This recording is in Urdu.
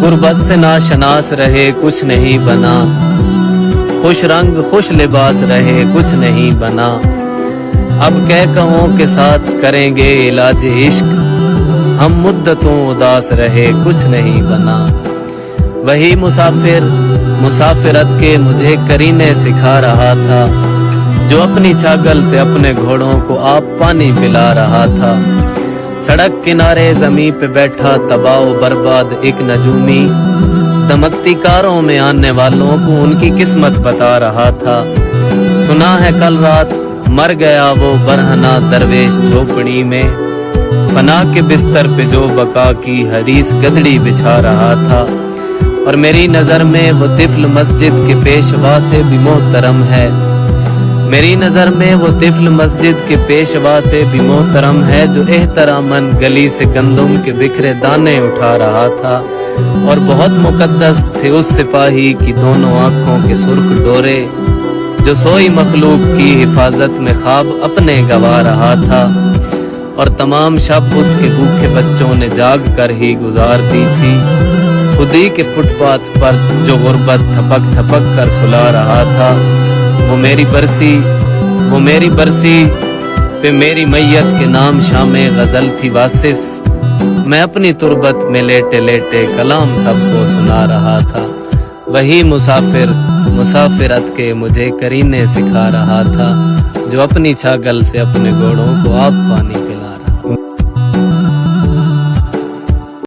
غربت سے ناشناس رہے کچھ نہیں بنا، خوش رنگ خوش لباس رہے کچھ نہیں بنا، اب کہوں کے ساتھ کریں گے علاج عشق، ہم مدتوں اداس رہے کچھ نہیں بنا۔ وہی مسافر مسافرت کے مجھے کرینے سکھا رہا تھا، جو اپنی چھاگل سے اپنے گھوڑوں کو آپ پانی پلا رہا تھا۔ سڑک کنارے زمین پہ بیٹھا تباہ و برباد ایک نجومی، دمکتی کاروں میں آنے والوں کو ان کی قسمت بتا رہا تھا۔ سنا ہے کل رات مر گیا وہ برہنہ درویش جھوپڑی میں، فنا کے بستر پہ جو بقا کی حدیث گدڑی بچھا رہا تھا۔ اور میری نظر میں وہ طفل مسجد کے پیشوا سے بھی محترم ہے، میری نظر میں وہ طفل مسجد کے پیشوا سے بھی محترم ہے، جو احتراماً گلی سے گندم کے بکھرے دانے اٹھا رہا تھا۔ اور بہت مقدس تھے اس سپاہی کی دونوں آنکھوں کے سرخ ڈورے، جو سوئی مخلوق کی حفاظت میں خواب اپنے گوا رہا تھا۔ اور تمام شب اس کے بھوکے بچوں نے جاگ کر ہی گزار دی تھی، خودی کے فٹ پاتھ پر جو غربت تھپک تھپک کر سلا رہا تھا۔ وہ میری برسی پہ میری میت کے نام شام غزل تھی واصف، میں اپنی تربت میں لیٹے لیٹے کلام سب کو سنا رہا تھا۔ وہی مسافر مسافرت کے مجھے کرینے سکھا رہا تھا، جو اپنی چھاگل سے اپنے گھوڑوں کو آپ پانی